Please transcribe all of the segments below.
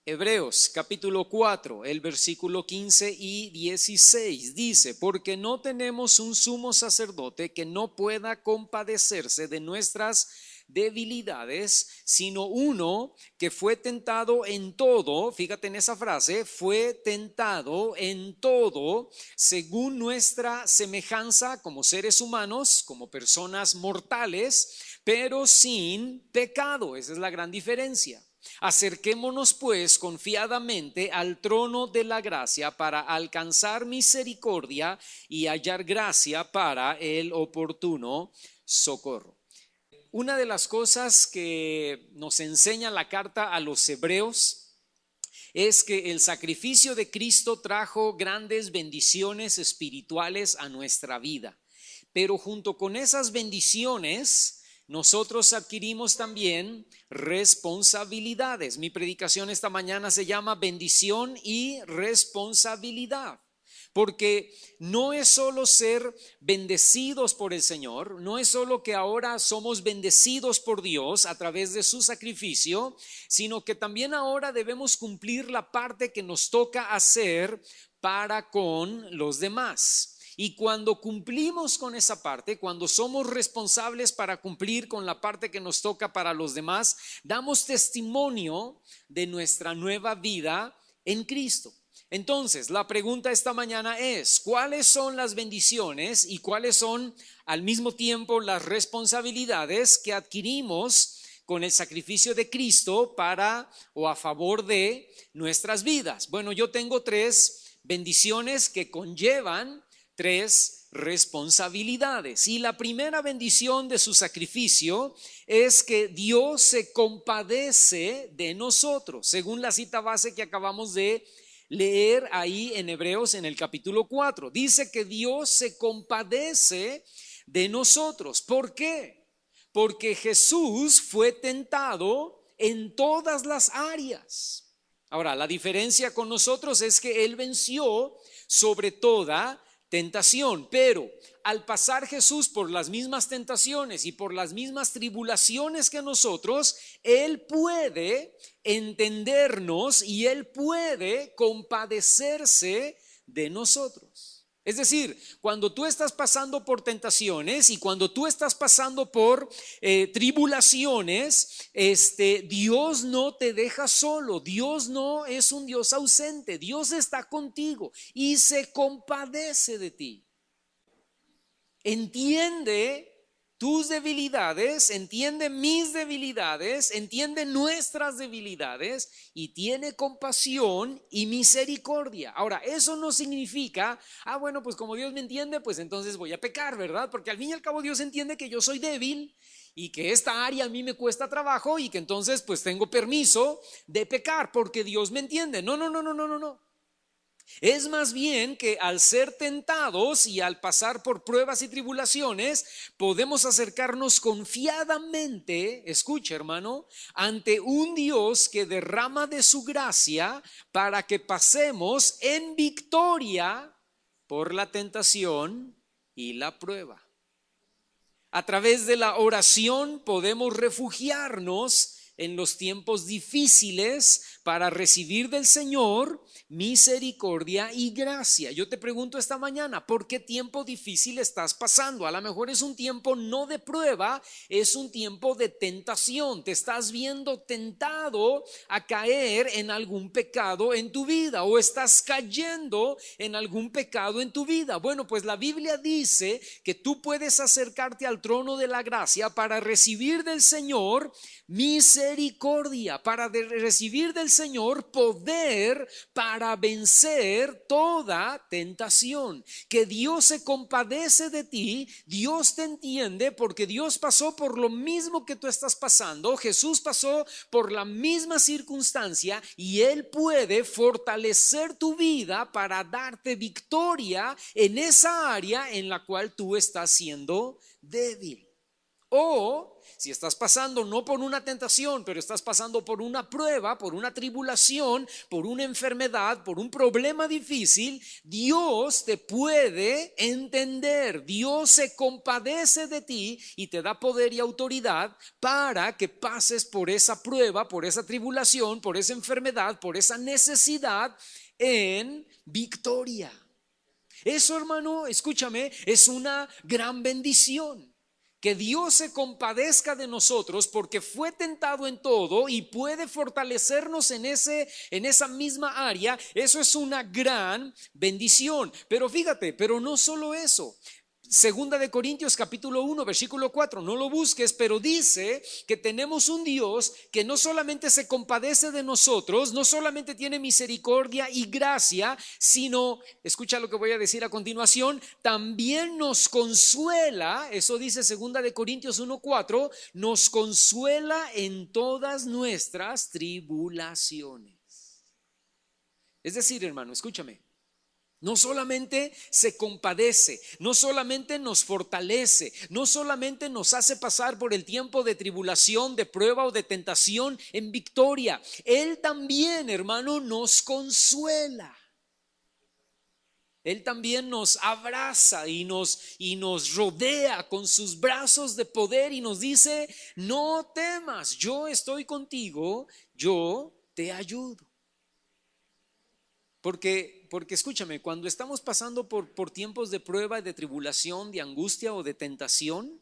Hebreos capítulo 4, el versículo 15 y 16 dice: porque no tenemos un sumo sacerdote que no pueda compadecerse de nuestras debilidades, sino uno que fue tentado en todo. Fíjate en esa frase: fue tentado en todo según nuestra semejanza, como seres humanos, como personas mortales, pero sin pecado. Esa es la gran diferencia. Acerquémonos pues confiadamente al trono de la gracia para alcanzar misericordia y hallar gracia para el oportuno socorro. Una de las cosas que nos enseña la carta a los hebreos es que el sacrificio de Cristo trajo grandes bendiciones espirituales a nuestra vida. Pero junto con esas bendiciones, nosotros adquirimos también responsabilidades. Mi predicación esta mañana se llama bendición y responsabilidad. Porque no es solo ser bendecidos por el Señor, no es solo que ahora somos bendecidos por Dios a través de su sacrificio, sino que también ahora debemos cumplir la parte que nos toca hacer para con los demás. Y cuando cumplimos con esa parte, cuando somos responsables para cumplir con la parte que nos toca para los demás, damos testimonio de nuestra nueva vida en Cristo. Entonces, la pregunta esta mañana es: ¿cuáles son las bendiciones y cuáles son al mismo tiempo las responsabilidades que adquirimos con el sacrificio de Cristo para o a favor de nuestras vidas? Bueno, yo tengo 3 bendiciones que conllevan 3 responsabilidades. Y la primera bendición de su sacrificio es que Dios se compadece de nosotros, según la cita base que acabamos de leer ahí en Hebreos en el capítulo 4. Dice que Dios se compadece de nosotros. ¿Por qué? Porque Jesús fue tentado en todas las áreas. Ahora, la diferencia con nosotros es que Él venció sobre toda tentación, pero al pasar Jesús por las mismas tentaciones y por las mismas tribulaciones que nosotros, Él puede entendernos y Él puede compadecerse de nosotros. Es decir, cuando tú estás pasando por tentaciones y cuando tú estás pasando por tribulaciones, Dios no te deja solo. Dios no es un Dios ausente. Dios está contigo y se compadece de ti. Entiende tus debilidades, entiende mis debilidades, entiende nuestras debilidades y tiene compasión y misericordia. Ahora, eso no significa, bueno, pues como Dios me entiende, pues entonces voy a pecar, ¿verdad? Porque al fin y al cabo Dios entiende que yo soy débil y que esta área a mí me cuesta trabajo y que entonces pues tengo permiso de pecar porque Dios me entiende. No. Es más bien que al ser tentados y al pasar por pruebas y tribulaciones, podemos acercarnos confiadamente, escucha hermano, ante un Dios que derrama de su gracia para que pasemos en victoria por la tentación y la prueba. A través de la oración podemos refugiarnos en los tiempos difíciles para recibir del Señor misericordia y gracia. Yo te pregunto esta mañana, ¿por qué tiempo difícil estás pasando? A lo mejor es un tiempo no de prueba, es un tiempo de tentación. Te estás viendo tentado a caer en algún pecado en tu vida o estás cayendo en algún pecado en tu vida. Bueno, pues la Biblia dice que tú puedes acercarte al trono de la gracia para recibir del Señor misericordia, para recibir del Señor poder para vencer toda tentación. Que Dios se compadece de ti, Dios te entiende porque Dios pasó por lo mismo que tú estás pasando. Jesús pasó por la misma circunstancia y Él puede fortalecer tu vida para darte victoria en esa área en la cual tú estás siendo débil. O si estás pasando no por una tentación, pero estás pasando por una prueba, por una tribulación, por una enfermedad, por un problema difícil, Dios te puede entender. Dios se compadece de ti y te da poder y autoridad para que pases por esa prueba, por esa tribulación, por esa enfermedad, por esa necesidad en victoria. Eso, hermano, escúchame, es una gran bendición. Que Dios se compadezca de nosotros porque fue tentado en todo y puede fortalecernos en esa misma área. Eso es una gran bendición. Pero fíjate, pero no solo eso. Segunda de Corintios capítulo 1 versículo 4, no lo busques, pero dice que tenemos un Dios que no solamente se compadece de nosotros, no solamente tiene misericordia y gracia, sino, escucha lo que voy a decir a continuación, también nos consuela. Eso dice segunda de Corintios 1, 4, nos consuela en todas nuestras tribulaciones. Es decir, hermano, escúchame. No solamente se compadece, no solamente nos fortalece, no solamente nos hace pasar por el tiempo de tribulación, de prueba o de tentación en victoria. Él también, hermano, nos consuela. Él también nos abraza y nos rodea con sus brazos de poder y nos dice: no temas, yo estoy contigo, yo te ayudo. Porque escúchame, cuando estamos pasando por tiempos de prueba, de tribulación, de angustia o de tentación,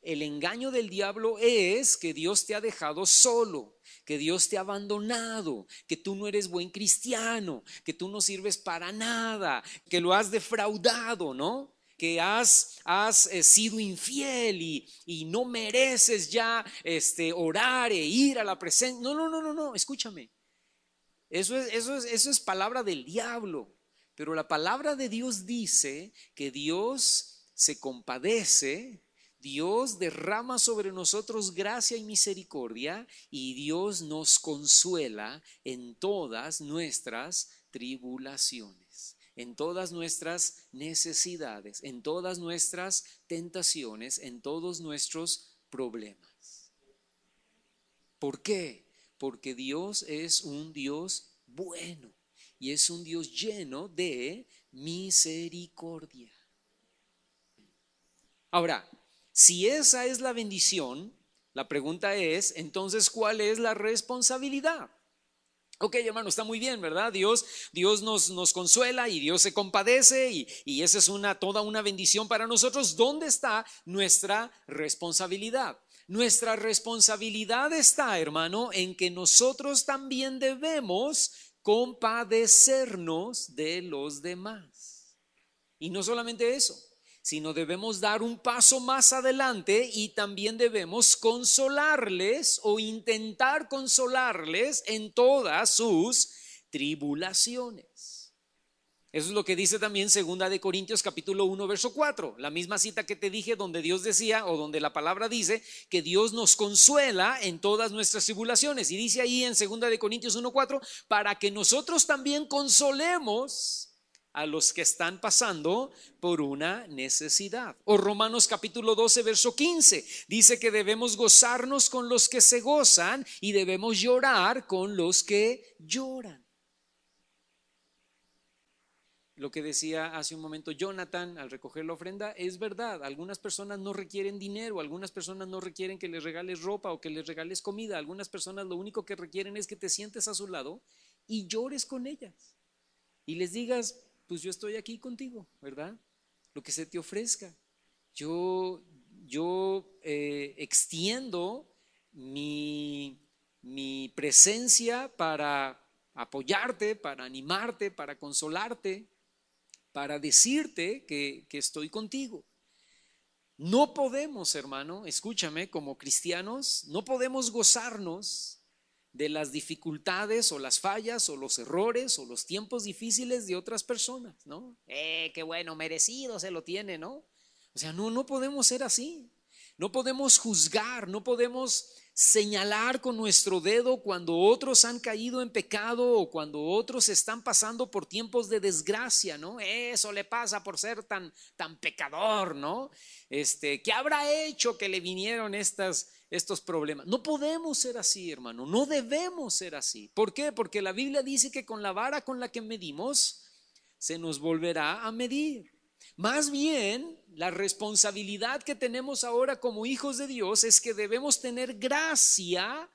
el engaño del diablo es que Dios te ha dejado solo, que Dios te ha abandonado, que tú no eres buen cristiano, que tú no sirves para nada, que lo has defraudado, ¿no? Que has sido infiel y no mereces ya orar e ir a la presencia. No, escúchame. Eso es palabra del diablo, pero la palabra de Dios dice que Dios se compadece, Dios derrama sobre nosotros gracia y misericordia y Dios nos consuela en todas nuestras tribulaciones, en todas nuestras necesidades, en todas nuestras tentaciones, en todos nuestros problemas. ¿Por qué? Porque Dios es un Dios bueno y es un Dios lleno de misericordia. Ahora, si esa es la bendición, la pregunta es, entonces, ¿cuál es la responsabilidad? Ok, hermano, está muy bien, ¿verdad? Dios nos consuela y Dios se compadece y esa es toda una bendición para nosotros. ¿Dónde está nuestra responsabilidad? Nuestra responsabilidad está, hermano, en que nosotros también debemos compadecernos de los demás. Y no solamente eso, sino debemos dar un paso más adelante y también debemos consolarles o intentar consolarles en todas sus tribulaciones. Eso es lo que dice también segunda de Corintios capítulo 1 verso 4, la misma cita que te dije, donde Dios decía, o donde la palabra dice que Dios nos consuela en todas nuestras tribulaciones, y dice ahí en segunda de Corintios 1, 4, para que nosotros también consolemos a los que están pasando por una necesidad. O Romanos capítulo 12 verso 15 dice que debemos gozarnos con los que se gozan y debemos llorar con los que lloran. Lo que decía hace un momento Jonathan al recoger la ofrenda es verdad. Algunas personas no requieren dinero, algunas personas no requieren que les regales ropa o que les regales comida. Algunas personas lo único que requieren es que te sientes a su lado y llores con ellas y les digas: pues yo estoy aquí contigo, ¿verdad? Lo que se te ofrezca. Yo extiendo mi presencia para apoyarte, para animarte, para consolarte, para decirte que estoy contigo. No podemos, hermano, escúchame, como cristianos, no podemos gozarnos de las dificultades o las fallas o los errores o los tiempos difíciles de otras personas, ¿no? Qué bueno, merecido se lo tiene, ¿no? O sea, no podemos ser así. No podemos juzgar, no podemos señalar con nuestro dedo cuando otros han caído en pecado o cuando otros están pasando por tiempos de desgracia, ¿no? Eso le pasa por ser tan pecador, ¿no? ¿Qué habrá hecho que le vinieron estos problemas? No podemos ser así, hermano, no debemos ser así. ¿Por qué? Porque la Biblia dice que con la vara con la que medimos se nos volverá a medir. Más bien, la responsabilidad que tenemos ahora como hijos de Dios es que debemos tener gracia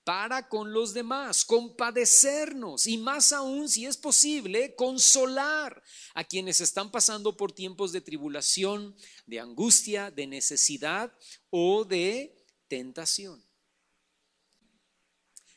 para con los demás, compadecernos y más aún, si es posible, consolar a quienes están pasando por tiempos de tribulación, de angustia, de necesidad o de tentación.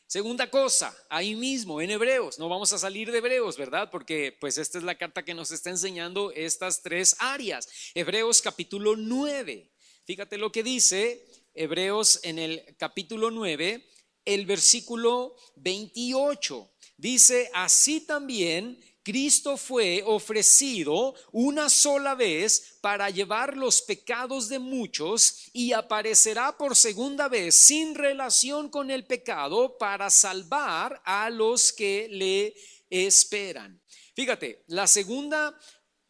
Segunda cosa, ahí mismo en Hebreos, no vamos a salir de Hebreos, ¿verdad? Porque pues esta es la carta que nos está enseñando estas tres áreas. Hebreos capítulo 9, fíjate lo que dice Hebreos en el capítulo 9, el versículo 28. Dice, así también Cristo fue ofrecido una sola vez para llevar los pecados de muchos y aparecerá por segunda vez sin relación con el pecado para salvar a los que le esperan. Fíjate, la segunda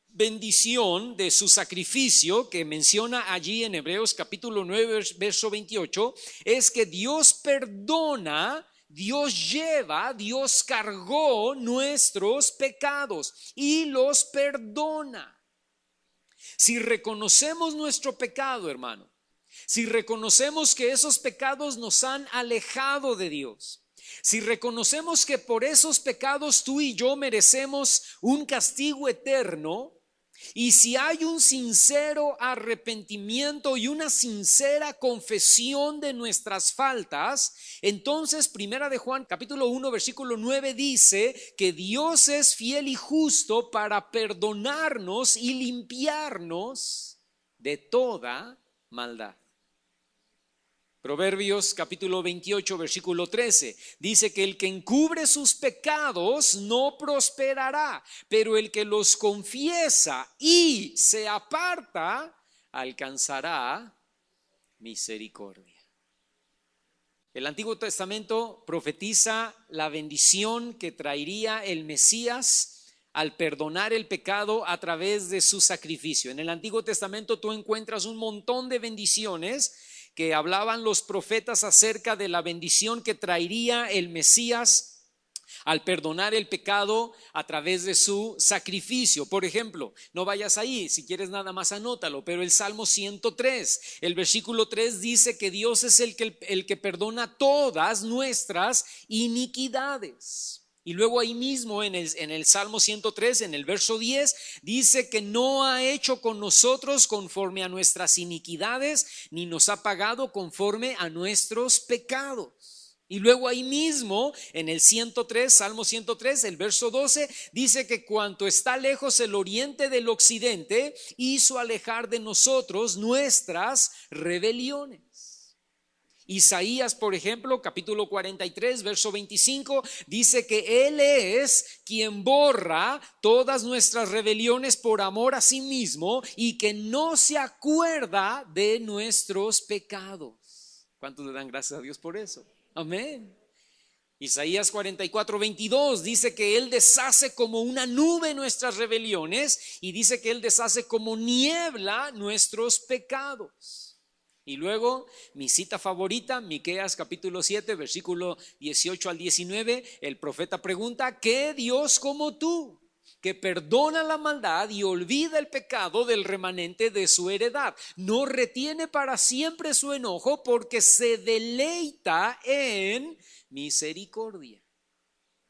bendición de su sacrificio que menciona allí en Hebreos capítulo 9 verso 28 es que Dios perdona, Dios lleva, Dios cargó nuestros pecados y los perdona. Si reconocemos nuestro pecado, hermano, si reconocemos que esos pecados nos han alejado de Dios, si reconocemos que por esos pecados tú y yo merecemos un castigo eterno, y si hay un sincero arrepentimiento y una sincera confesión de nuestras faltas, entonces Primera de Juan capítulo 1 versículo 9 dice que Dios es fiel y justo para perdonarnos y limpiarnos de toda maldad. Proverbios capítulo 28 versículo 13 dice que el que encubre sus pecados no prosperará, pero el que los confiesa y se aparta alcanzará misericordia. El Antiguo Testamento profetiza la bendición que traería el Mesías al perdonar el pecado a través de su sacrificio. En el Antiguo Testamento tú encuentras un montón de bendiciones que hablaban los profetas acerca de la bendición que traería el Mesías al perdonar el pecado a través de su sacrificio. Por ejemplo, no vayas ahí, si quieres nada más anótalo, pero el Salmo 103, el versículo 3 dice que Dios es el que perdona todas nuestras iniquidades. Y luego ahí mismo en el Salmo 103, en el verso 10, dice que no ha hecho con nosotros conforme a nuestras iniquidades, ni nos ha pagado conforme a nuestros pecados. Y luego ahí mismo en el 103, Salmo 103, el verso 12, dice que cuanto está lejos el oriente del occidente, hizo alejar de nosotros nuestras rebeliones. Isaías, por ejemplo, capítulo 43, verso 25, dice que Él es quien borra todas nuestras rebeliones por amor a sí mismo y que no se acuerda de nuestros pecados. ¿Cuántos le dan gracias a Dios por eso? Amén. Isaías 44, 22 dice que Él deshace como una nube nuestras rebeliones y dice que Él deshace como niebla nuestros pecados. Y luego mi cita favorita, Miqueas capítulo 7, versículo 18 al 19, el profeta pregunta: ¿qué Dios como tú, que perdona la maldad y olvida el pecado del remanente de su heredad? No retiene para siempre su enojo, porque se deleita en misericordia.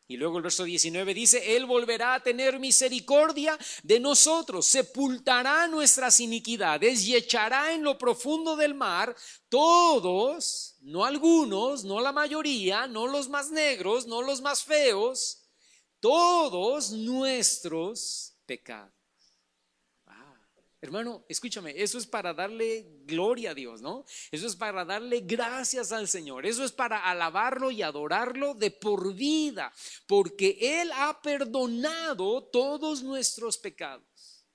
Y luego el verso 19 dice: Él volverá a tener misericordia de nosotros, sepultará nuestras iniquidades y echará en lo profundo del mar todos, no algunos, no la mayoría, no los más negros, no los más feos, todos nuestros pecados. Hermano, escúchame, eso es para darle gloria a Dios, ¿no? Eso es para darle gracias al Señor. Eso es para alabarlo y adorarlo de por vida, porque Él ha perdonado todos nuestros pecados.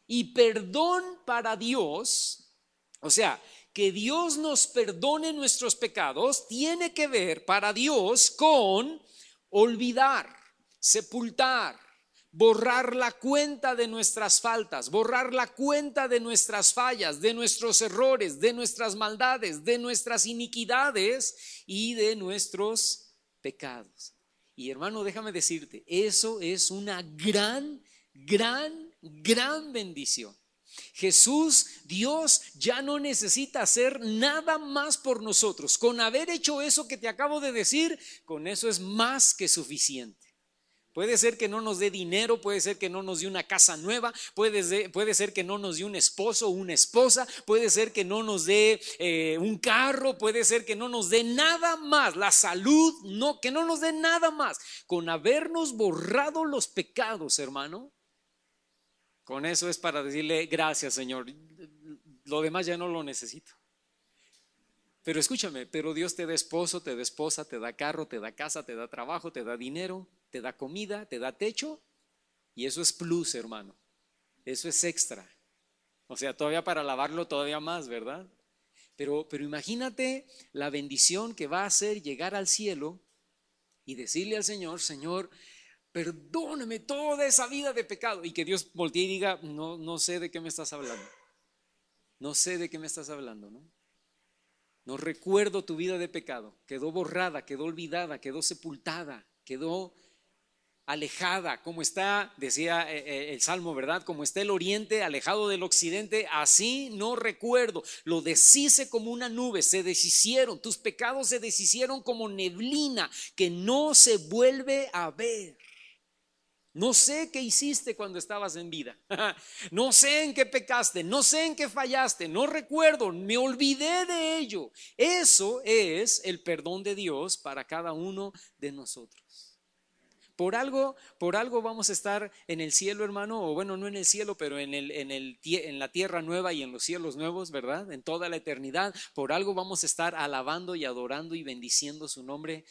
Y perdón para Dios, o sea, que Dios nos perdone nuestros pecados tiene que ver para Dios con olvidar, sepultar, borrar la cuenta de nuestras faltas, borrar la cuenta de nuestras fallas, de nuestros errores, de nuestras maldades, de nuestras iniquidades y de nuestros pecados. Y hermano, déjame decirte, eso es una gran bendición. Jesús, Dios, ya no necesita hacer nada más por nosotros. Con haber hecho eso que te acabo de decir, con eso es más que suficiente. Puede ser que no nos dé dinero, puede ser que no nos dé una casa nueva, puede ser que no nos dé un esposo o una esposa, puede ser que no nos dé un carro, puede ser que no nos dé nada más, la salud, no, que no nos dé nada más. Con habernos borrado los pecados, hermano, con eso es para decirle gracias, Señor, lo demás ya no lo necesito. Pero escúchame, pero Dios te da esposo, te da esposa, te da carro, te da casa, te da trabajo, te da dinero, te da comida, te da techo, y eso es plus, hermano. Eso es extra. O sea, todavía para alabarlo todavía más, ¿verdad? Pero imagínate la bendición que va a hacer llegar al cielo y decirle al Señor, Señor, perdóname toda esa vida de pecado, y que Dios voltee y diga, no sé de qué me estás hablando. No sé de qué me estás hablando, ¿no? No recuerdo tu vida de pecado. Quedó borrada, quedó olvidada, quedó sepultada, quedó alejada, como está, decía el Salmo, ¿verdad? Como está el oriente alejado del occidente, así no recuerdo. Lo deshice como una nube, se deshicieron, tus pecados se deshicieron como neblina que no se vuelve a ver. No sé qué hiciste cuando estabas en vida. No sé en qué pecaste, no sé en qué fallaste, no recuerdo, me olvidé de ello. Eso es el perdón de Dios para cada uno de nosotros. Por algo vamos a estar en el cielo, hermano, o bueno, no en el cielo, pero en la tierra nueva y en los cielos nuevos, ¿verdad? En toda la eternidad. Por algo vamos a estar alabando y adorando y bendiciendo su nombre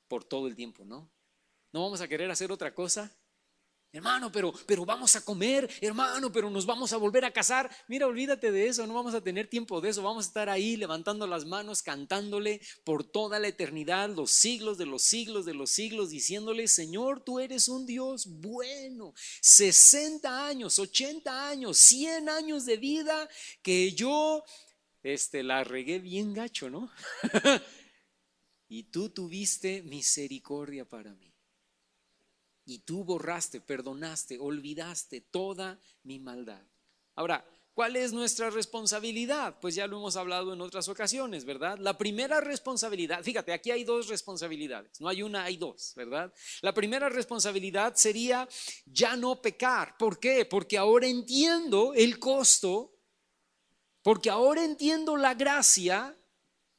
por todo el tiempo, ¿no? ¿No vamos a querer hacer otra cosa? Hermano, pero vamos a comer, hermano, pero nos vamos a volver a casar. Mira, olvídate de eso, no vamos a tener tiempo de eso. Vamos a estar ahí levantando las manos, cantándole por toda la eternidad, los siglos de los siglos de los siglos, diciéndole, Señor, tú eres un Dios bueno. 60 años, 80 años, 100 años de vida que yo la regué bien gacho, ¿no? Y tú tuviste misericordia para mí. Y tú borraste, perdonaste, olvidaste toda mi maldad. Ahora, ¿cuál es nuestra responsabilidad? Pues ya lo hemos hablado en otras ocasiones, ¿verdad? La primera responsabilidad, fíjate, aquí hay dos responsabilidades, no hay una, hay dos, ¿verdad? La primera responsabilidad sería ya no pecar. ¿Por qué? Porque ahora entiendo el costo, porque ahora entiendo la gracia,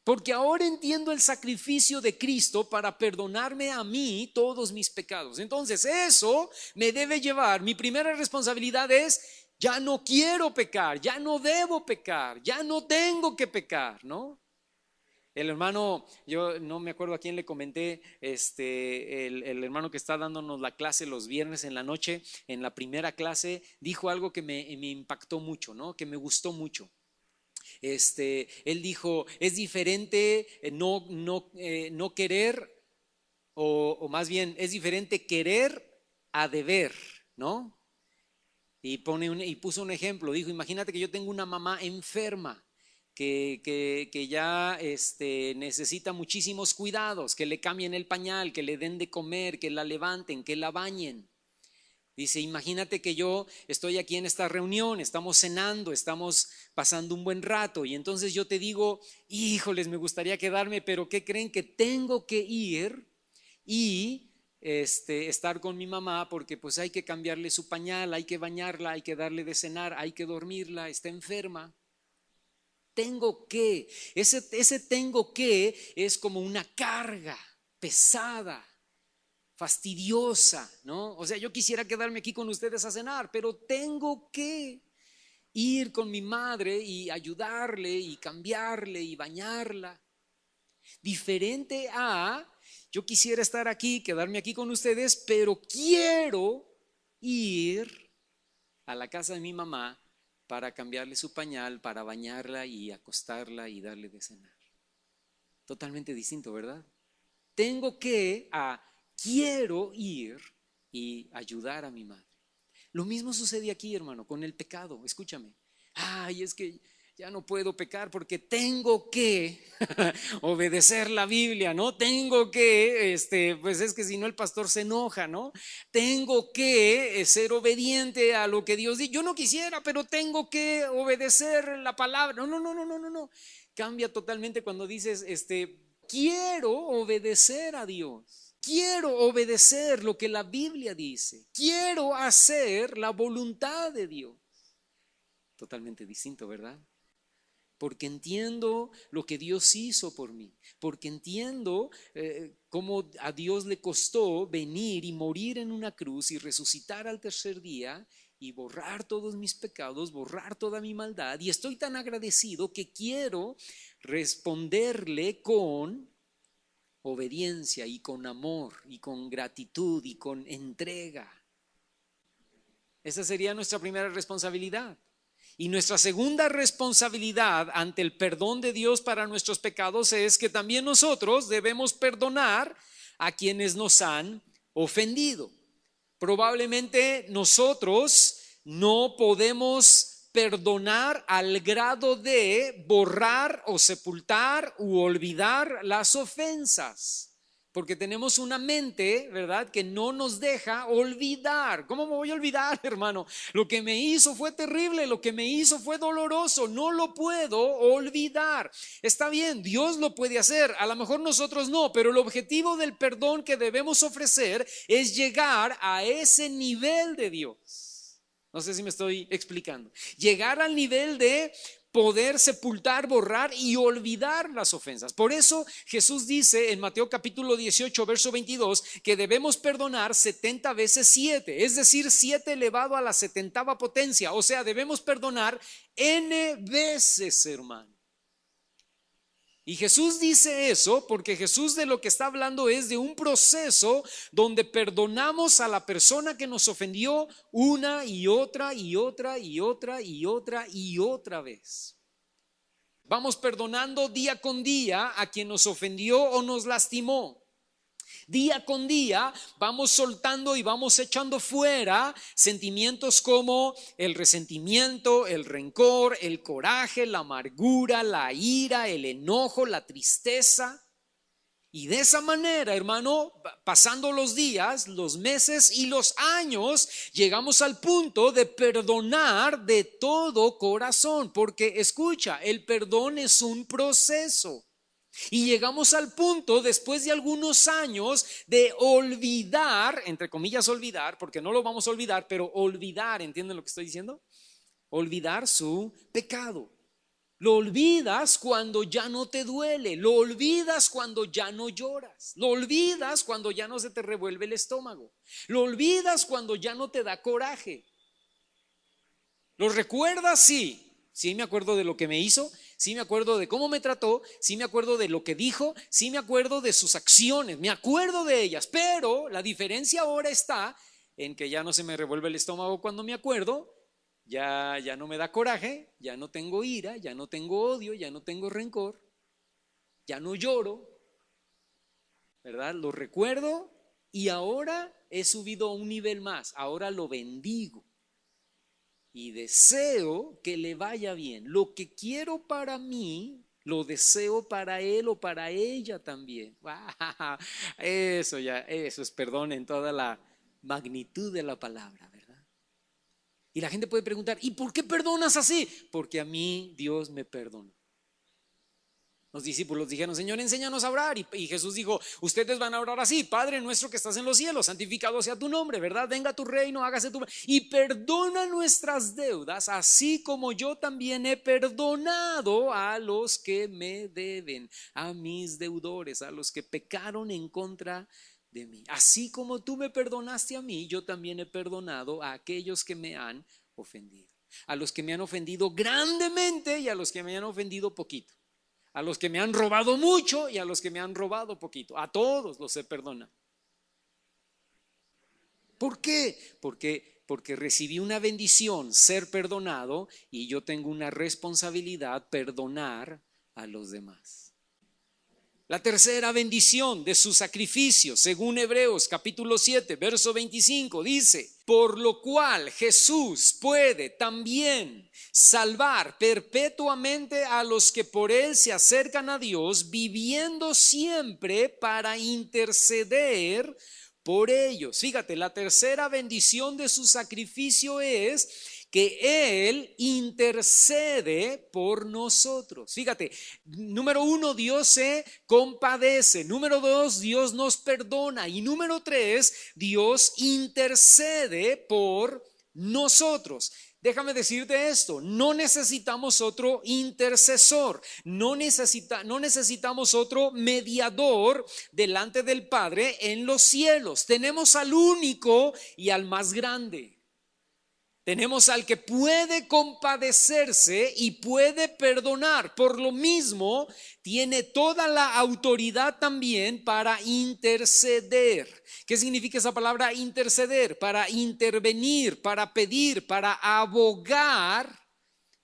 porque ahora entiendo el sacrificio de Cristo para perdonarme a mí todos mis pecados. Entonces eso me debe llevar, mi primera responsabilidad es, ya no quiero pecar, ya no debo pecar, ya no tengo que pecar, ¿no? El hermano, yo no me acuerdo a quién le comenté, el hermano que está dándonos la clase los viernes en la noche, en la primera clase, dijo algo que me impactó mucho, ¿no? Que me gustó mucho. Él dijo, es diferente no querer, o más bien es diferente querer a deber, ¿no? Y puso un ejemplo, dijo, imagínate que yo tengo una mamá enferma que ya necesita muchísimos cuidados, que le cambien el pañal, que le den de comer, que la levanten, que la bañen. Dice, imagínate que yo estoy aquí en esta reunión, estamos cenando, estamos pasando un buen rato y entonces yo te digo, híjoles, me gustaría quedarme, pero ¿qué creen? Que tengo que ir y estar con mi mamá porque pues hay que cambiarle su pañal, hay que bañarla, hay que darle de cenar, hay que dormirla, está enferma. Tengo que, ese tengo que es como una carga pesada, fastidiosa, ¿no? O sea, yo quisiera quedarme aquí con ustedes a cenar, pero tengo que ir con mi madre y ayudarle y cambiarle y bañarla. Diferente a, yo quisiera estar aquí, quedarme aquí con ustedes, pero quiero ir a la casa de mi mamá para cambiarle su pañal, para bañarla y acostarla y darle de cenar. Totalmente distinto, ¿verdad? Quiero ir y ayudar a mi madre. Lo mismo sucede aquí, hermano, con el pecado. Escúchame. Ay, es que ya no puedo pecar porque tengo que obedecer la Biblia, ¿no? Tengo que, pues es que si no el pastor se enoja, ¿no? Tengo que ser obediente a lo que Dios dice. Yo no quisiera, pero tengo que obedecer la palabra. No, no, no, no, no, no, no. Cambia totalmente cuando dices, quiero obedecer a Dios. Quiero obedecer lo que la Biblia dice. Quiero hacer la voluntad de Dios. Totalmente distinto, ¿verdad? Porque entiendo lo que Dios hizo por mí, porque entiendo cómo a Dios le costó venir y morir en una cruz y resucitar al tercer día y borrar todos mis pecados, borrar toda mi maldad, y estoy tan agradecido que quiero responderle con obediencia y con amor y con gratitud y con entrega. Esa sería nuestra primera responsabilidad. Y nuestra segunda responsabilidad ante el perdón de Dios para nuestros pecados es que también nosotros debemos perdonar a quienes nos han ofendido. Probablemente nosotros no podemos perdonar al grado de borrar o sepultar u olvidar las ofensas. Porque tenemos una mente, ¿verdad?, que no nos deja olvidar. ¿Cómo me voy a olvidar, hermano? Lo que me hizo fue terrible, lo que me hizo fue doloroso, no lo puedo olvidar. Está bien, Dios lo puede hacer, a lo mejor nosotros no, pero el objetivo del perdón que debemos ofrecer es llegar a ese nivel de Dios. No sé si me estoy explicando. Llegar al nivel de poder sepultar, borrar y olvidar las ofensas. Por eso Jesús dice en Mateo capítulo 18, verso 22, que debemos perdonar 70 veces 7, es decir, 7 elevado a la 70ª potencia. O sea, debemos perdonar n veces, hermano. Y Jesús dice eso porque Jesús de lo que está hablando es de un proceso donde perdonamos a la persona que nos ofendió una y otra y otra y otra y otra y otra vez. Vamos perdonando día con día a quien nos ofendió o nos lastimó. Día con día vamos soltando y vamos echando fuera sentimientos como el resentimiento, el rencor, el coraje, la amargura, la ira, el enojo, la tristeza. Y de esa manera, hermano, pasando los días, los meses y los años, llegamos al punto de perdonar de todo corazón. Porque escucha, el perdón es un proceso. Y llegamos al punto, después de algunos años, de olvidar, entre comillas olvidar, porque no lo vamos a olvidar, pero olvidar, ¿entienden lo que estoy diciendo? Olvidar su pecado. Lo olvidas cuando ya no te duele, lo olvidas cuando ya no lloras, lo olvidas cuando ya no se te revuelve el estómago, lo olvidas cuando ya no te da coraje. ¿Lo recuerdas? Sí me acuerdo de lo que me hizo, sí me acuerdo de cómo me trató, sí me acuerdo de lo que dijo, sí me acuerdo de sus acciones, me acuerdo de ellas, pero la diferencia ahora está en que ya no se me revuelve el estómago cuando me acuerdo. Ya no me da coraje, ya no tengo ira, ya no tengo odio, ya no tengo rencor, ya no lloro, ¿verdad? Lo recuerdo y ahora he subido a un nivel más, ahora lo bendigo y deseo que le vaya bien. Lo que quiero para mí, lo deseo para él o para ella también. Eso es perdón en toda la magnitud de la palabra, ¿verdad? Y la gente puede preguntar, ¿y por qué perdonas así? Porque a mí Dios me perdonó. Los discípulos dijeron, Señor, enséñanos a orar. Y Jesús dijo, ustedes van a orar así: Padre nuestro que estás en los cielos, santificado sea tu nombre, ¿verdad? Venga tu reino, hágase tu... Y perdona nuestras deudas, así como yo también he perdonado a los que me deben, a mis deudores, a los que pecaron en contra de mí. Así como tú me perdonaste a mí, yo también he perdonado a aquellos que me han ofendido. A los que me han ofendido grandemente y a los que me han ofendido poquito. A los que me han robado mucho y a los que me han robado poquito. A todos los he perdonado. ¿Por qué? Porque Porque recibí una bendición, ser perdonado, y yo tengo una responsabilidad, perdonar a los demás. La tercera bendición de su sacrificio, según Hebreos capítulo 7, verso 25, dice: por lo cual Jesús puede también salvar perpetuamente a los que por él se acercan a Dios, viviendo siempre para interceder por ellos. Fíjate, la tercera bendición de su sacrificio es que Él intercede por nosotros. Fíjate, número 1, Dios se compadece. Número 2, Dios nos perdona. Y número 3, Dios intercede por nosotros. Déjame decirte esto, no necesitamos otro intercesor, no necesitamos otro mediador delante del Padre en los cielos. Tenemos al único y al más grande. Tenemos al que puede compadecerse y puede perdonar. Por lo mismo, tiene toda la autoridad también para interceder. ¿Qué significa esa palabra interceder? Para intervenir, para pedir, para abogar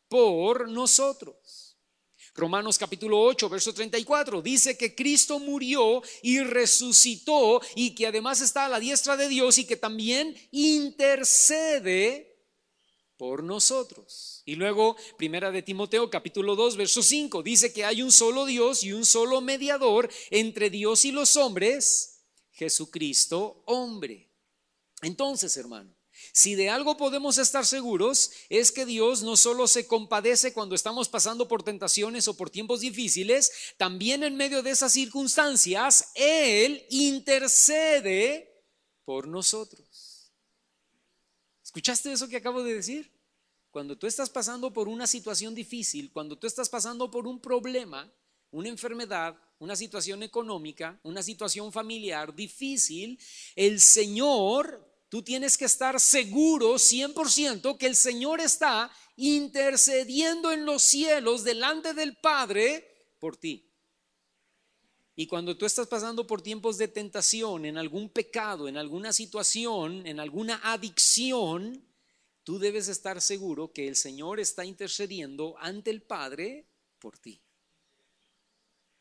por nosotros. Romanos capítulo 8, verso 34 dice que Cristo murió y resucitó y que además está a la diestra de Dios y que también intercede por nosotros. Y luego, primera de Timoteo capítulo 2, verso 5, dice que hay un solo Dios y un solo mediador entre Dios y los hombres, Jesucristo hombre. Entonces, hermano, si de algo podemos estar seguros es que Dios no solo se compadece cuando estamos pasando por tentaciones o por tiempos difíciles, también en medio de esas circunstancias, Él intercede por nosotros. ¿Escuchaste eso que acabo de decir? Cuando tú estás pasando por una situación difícil, cuando tú estás pasando por un problema, una enfermedad, una situación económica, una situación familiar difícil, el Señor, tú tienes que estar seguro 100% que el Señor está intercediendo en los cielos delante del Padre por ti. Y cuando tú estás pasando por tiempos de tentación, en algún pecado, en alguna situación, en alguna adicción, tú debes estar seguro que el Señor está intercediendo ante el Padre por ti.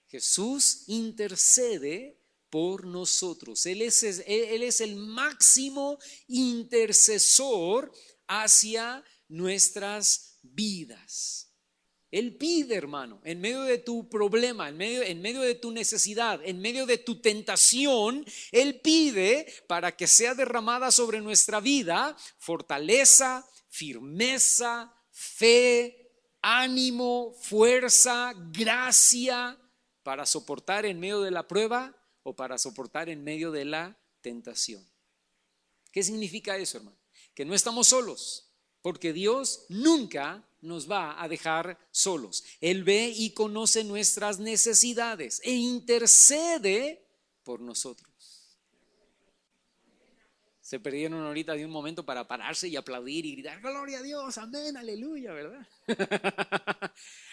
Jesús intercede por nosotros. Él es el máximo intercesor hacia nuestras vidas. Él pide, hermano, en medio de tu problema, en medio de tu necesidad, en medio de tu tentación, Él pide para que sea derramada sobre nuestra vida fortaleza, firmeza, fe, ánimo, fuerza, gracia para soportar en medio de la prueba o para soportar en medio de la tentación. ¿Qué significa eso, hermano? Que no estamos solos, porque Dios nunca nos va a dejar solos. Él ve y conoce nuestras necesidades e intercede por nosotros. Se perdieron ahorita de un momento para pararse y aplaudir y gritar gloria a Dios, amén, aleluya, ¿verdad?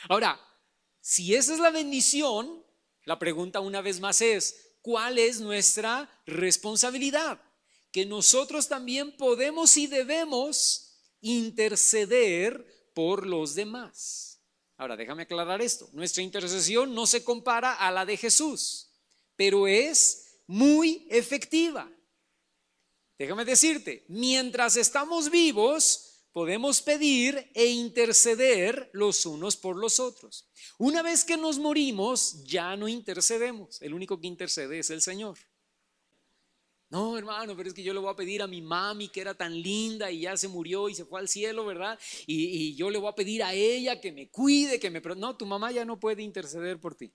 Ahora, si esa es la bendición, la pregunta una vez más es, ¿cuál es nuestra responsabilidad? Que nosotros también podemos y debemos interceder por los demás. Ahora, déjame aclarar esto. Nuestra intercesión no se compara a la de Jesús, pero es muy efectiva. Déjame decirte, mientras estamos vivos, podemos pedir e interceder los unos por los otros. Una vez que nos morimos, ya no intercedemos. El único que intercede es el Señor. No, hermano, pero es que yo le voy a pedir a mi mami que era tan linda y ya se murió y se fue al cielo, ¿verdad? Y yo le voy a pedir a ella que me cuide, No, tu mamá ya no puede interceder por ti.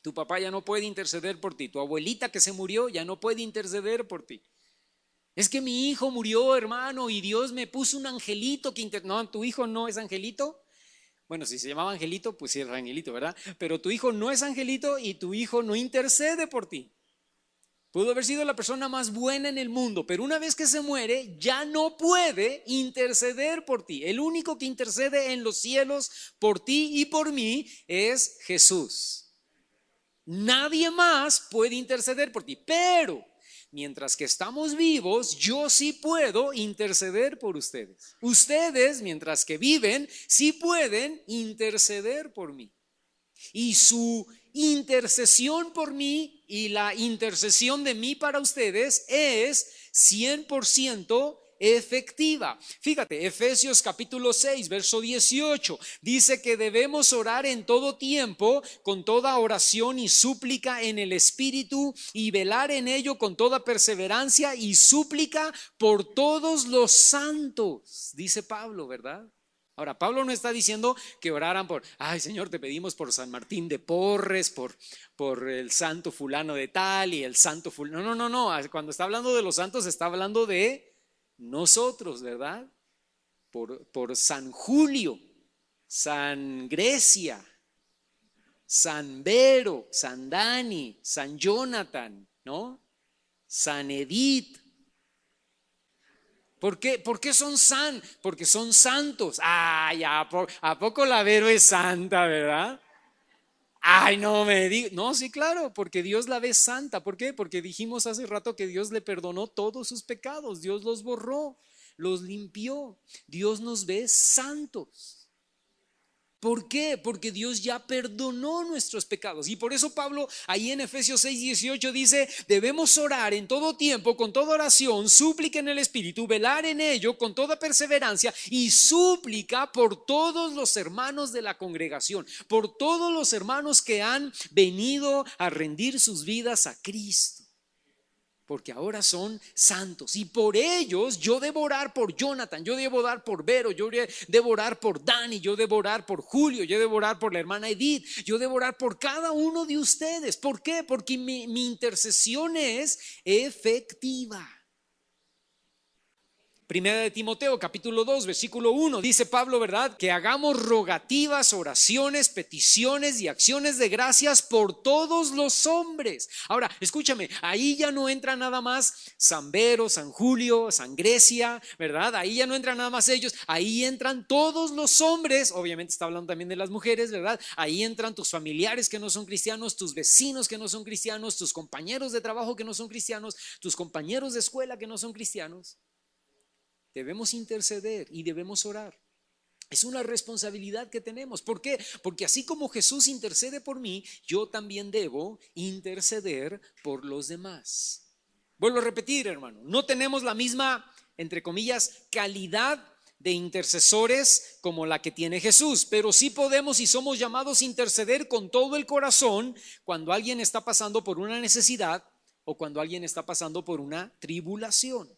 Tu papá ya no puede interceder por ti. Tu abuelita que se murió ya no puede interceder por ti. Es que mi hijo murió, hermano, y Dios me puso un angelito que No, tu hijo no es angelito. Bueno, si se llamaba angelito, pues sí era angelito, ¿verdad? Pero tu hijo no es angelito y tu hijo no intercede por ti. Pudo haber sido la persona más buena en el mundo, pero una vez que se muere, ya no puede interceder por ti. El único que intercede en los cielos por ti y por mí es Jesús. Nadie más puede interceder por ti, pero mientras que estamos vivos, yo sí puedo interceder por ustedes. Ustedes, mientras que viven, sí pueden interceder por mí. Y su intercesión por mí y la intercesión de mí para ustedes es 100% efectiva. Fíjate, Efesios capítulo 6, verso 18, dice que debemos orar en todo tiempo, con toda oración y súplica en el Espíritu, y velar en ello con toda perseverancia y súplica por todos los santos, dice Pablo, ¿verdad? Ahora, Pablo no está diciendo que oraran por, ay Señor, te pedimos por San Martín de Porres, por el santo fulano de tal y el santo fulano. No, no, no, no. Cuando está hablando de los santos, está hablando de nosotros, ¿verdad? Por San Julio, San Grecia, San Vero, San Dani, San Jonathan, ¿no? San Edith. ¿Por qué son Porque son santos. Ay, ¿a poco la Vero es santa, verdad? Ay, no me digas. No, sí, claro, porque Dios la ve santa. ¿Por qué? Porque dijimos hace rato que Dios le perdonó todos sus pecados. Dios los borró, los limpió. Dios nos ve santos. ¿Por qué? Porque Dios ya perdonó nuestros pecados. Y por eso Pablo ahí en Efesios 6, 18 dice, debemos orar en todo tiempo, con toda oración, súplica en el Espíritu, velar en ello con toda perseverancia y súplica por todos los hermanos de la congregación, por todos los hermanos que han venido a rendir sus vidas a Cristo. Porque ahora son santos y por ellos yo debo orar por Jonathan, yo debo orar por Vero, yo debo orar por Dani, yo debo orar por Julio, yo debo orar por la hermana Edith, yo debo orar por cada uno de ustedes. ¿Por qué? Porque mi intercesión es efectiva. Primera de Timoteo capítulo 2 versículo 1 dice Pablo, ¿verdad? Que hagamos rogativas, oraciones, peticiones y acciones de gracias por todos los hombres. Ahora, escúchame, ahí ya no entra nada más San Vero, San Julio, San Grecia, ¿verdad? Ahí ya no entran nada más ellos, ahí entran todos los hombres, obviamente está hablando también de las mujeres, ¿verdad? Ahí entran tus familiares que no son cristianos, tus vecinos que no son cristianos, tus compañeros de trabajo que no son cristianos, tus compañeros de escuela que no son cristianos. Debemos interceder y debemos orar. Es una responsabilidad que tenemos. ¿Por qué? Porque así como Jesús intercede por mí, yo también debo interceder por los demás. Vuelvo a repetir, hermano, no tenemos la misma, entre comillas, calidad de intercesores como la que tiene Jesús, pero sí podemos y somos llamados a interceder con todo el corazón cuando alguien está pasando por una necesidad o cuando alguien está pasando por una tribulación.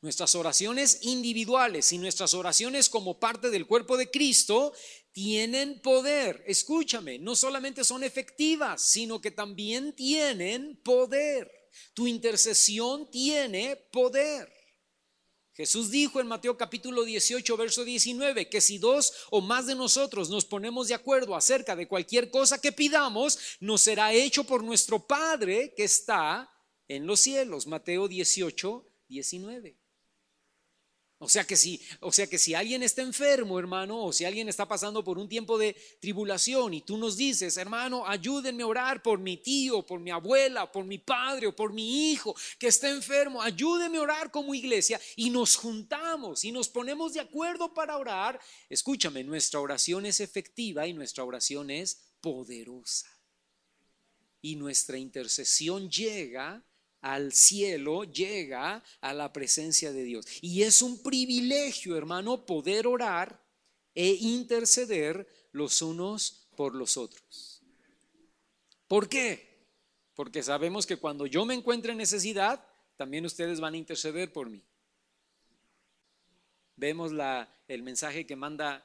Nuestras oraciones individuales y nuestras oraciones como parte del cuerpo de Cristo tienen poder. Escúchame, no solamente son efectivas, sino que también tienen poder. Tu intercesión tiene poder. Jesús dijo en Mateo capítulo 18, verso 19, que si dos o más de nosotros nos ponemos de acuerdo acerca de cualquier cosa que pidamos, nos será hecho por nuestro Padre que está en los cielos. Mateo 18, 19. O sea que si alguien está enfermo, hermano, o si alguien está pasando por un tiempo de tribulación y tú nos dices, hermano, ayúdenme a orar por mi tío, por mi abuela, por mi padre o por mi hijo que está enfermo, ayúdenme a orar como iglesia, y nos juntamos y nos ponemos de acuerdo para orar. Escúchame, nuestra oración es efectiva y nuestra oración es poderosa. Y nuestra intercesión llega al cielo, llega a la presencia de Dios. Y es un privilegio, hermano, poder orar e interceder los unos por los otros. ¿Por qué? Porque sabemos que cuando yo me encuentre en necesidad, también ustedes van a interceder por mí. Vemos el mensaje que manda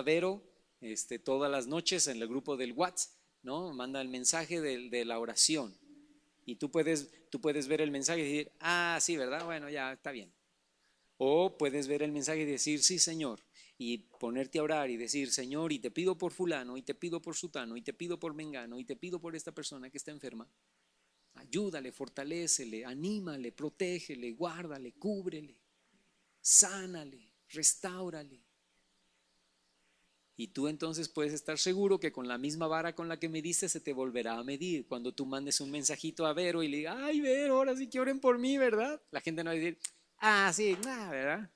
Vero todas las noches en el grupo del WhatsApp, ¿no? Manda el mensaje de la oración. Y tú puedes ver el mensaje y decir, sí, ¿verdad? Bueno, ya está bien. O puedes ver el mensaje y decir, sí, Señor, y ponerte a orar y decir, Señor, y te pido por fulano, y te pido por sutano, y te pido por mengano, y te pido por esta persona que está enferma. Ayúdale, fortalécele, anímale, protégele, guárdale, cúbrele, sánale, restáurale. Y tú entonces puedes estar seguro que con la misma vara con la que mediste se te volverá a medir. Cuando tú mandes un mensajito a Vero y le digas, ay Vero, ahora sí que oren por mí, ¿verdad? La gente no va a decir, ah, sí, ¿verdad?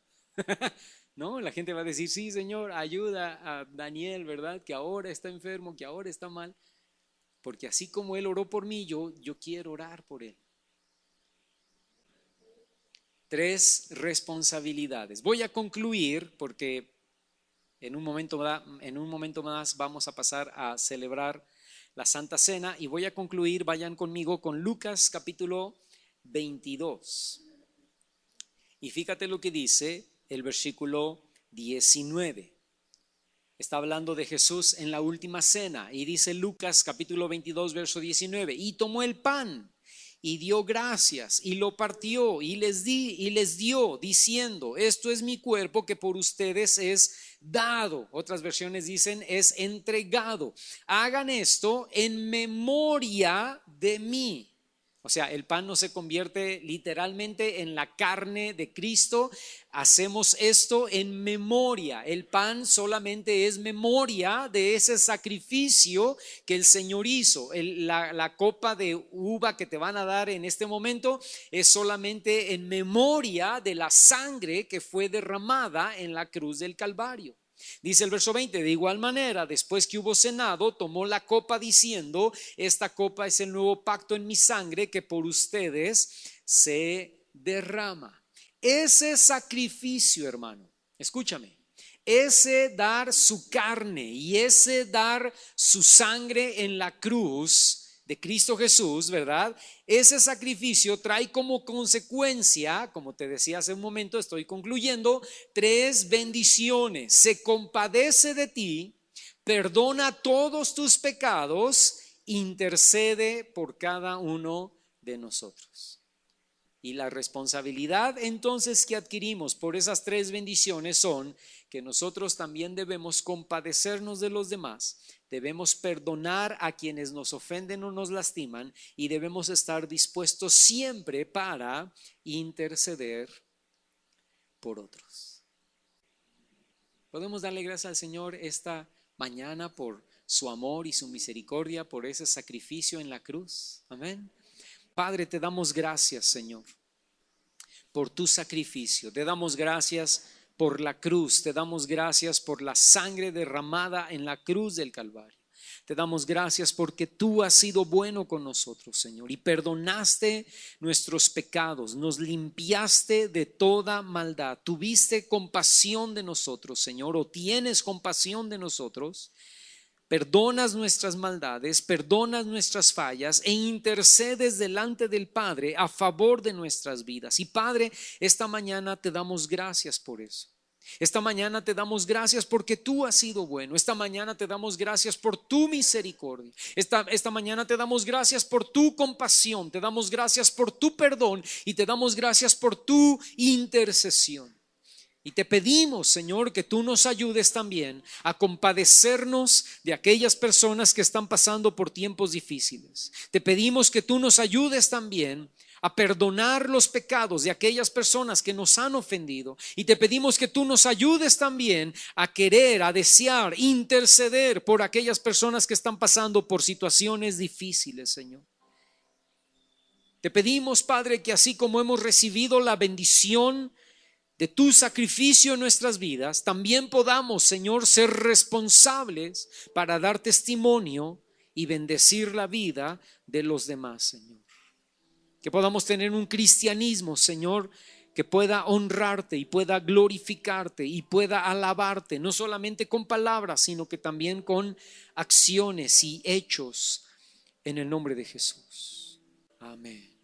No, la gente va a decir, sí, Señor, ayuda a Daniel, ¿verdad? Que ahora está enfermo, que ahora está mal. Porque así como él oró por mí, yo quiero orar por él. 3 responsabilidades. Voy a concluir porque en un momento más vamos a pasar a celebrar la Santa Cena y voy a concluir, vayan conmigo con Lucas capítulo 22. Y fíjate lo que dice el versículo 19. Está hablando de Jesús en la última cena y dice Lucas capítulo 22 verso 19, y tomó el pan y dio gracias y lo partió y les dio diciendo, esto es mi cuerpo que por ustedes es dado. Otras versiones dicen es entregado. Hagan esto en memoria de mí. O sea, el pan no se convierte literalmente en la carne de Cristo. Hacemos esto en memoria. El pan solamente es memoria de ese sacrificio que el Señor hizo. La copa de uva que te van a dar en este momento es solamente en memoria de la sangre que fue derramada en la cruz del Calvario. Dice el verso 20, de igual manera, después que hubo cenado, tomó la copa diciendo, esta copa es el nuevo pacto en mi sangre que por ustedes se derrama. Ese sacrificio, hermano, escúchame, ese dar su carne y ese dar su sangre en la cruz de Cristo Jesús, ¿verdad? Ese sacrificio trae como consecuencia, como te decía hace un momento, estoy concluyendo, 3 bendiciones. Se compadece de ti, perdona todos tus pecados, intercede por cada uno de nosotros. Y la responsabilidad entonces que adquirimos por esas 3 bendiciones son que nosotros también debemos compadecernos de los demás, debemos perdonar a quienes nos ofenden o nos lastiman y debemos estar dispuestos siempre para interceder por otros. Podemos darle gracias al Señor esta mañana por su amor y su misericordia, por ese sacrificio en la cruz. Amén. Padre, te damos gracias, Señor, por tu sacrificio. Te damos gracias por la cruz. Te damos gracias por la sangre derramada en la cruz del Calvario. Te damos gracias porque tú has sido bueno con nosotros, Señor, y perdonaste nuestros pecados, nos limpiaste de toda maldad. Tuviste compasión de nosotros, Señor, o tienes compasión de nosotros. Perdonas nuestras maldades, perdonas nuestras fallas e intercedes delante del Padre a favor de nuestras vidas. Y Padre, esta mañana te damos gracias por eso. Esta mañana te damos gracias porque tú has sido bueno. Esta mañana te damos gracias por tu misericordia. Esta mañana te damos gracias por tu compasión. Te damos gracias por tu perdón y te damos gracias por tu intercesión. Y te pedimos, Señor, que tú nos ayudes también a compadecernos de aquellas personas que están pasando por tiempos difíciles. Te pedimos que tú nos ayudes también a perdonar los pecados de aquellas personas que nos han ofendido. Y te pedimos que tú nos ayudes también a querer, a desear, interceder por aquellas personas que están pasando por situaciones difíciles, Señor. Te pedimos, Padre, que así como hemos recibido la bendición de tu sacrificio en nuestras vidas, también podamos, Señor, ser responsables para dar testimonio y bendecir la vida de los demás, Señor. Que podamos tener un cristianismo, Señor, que pueda honrarte y pueda glorificarte y pueda alabarte, no solamente con palabras, sino que también con acciones y hechos, en el nombre de Jesús. Amén.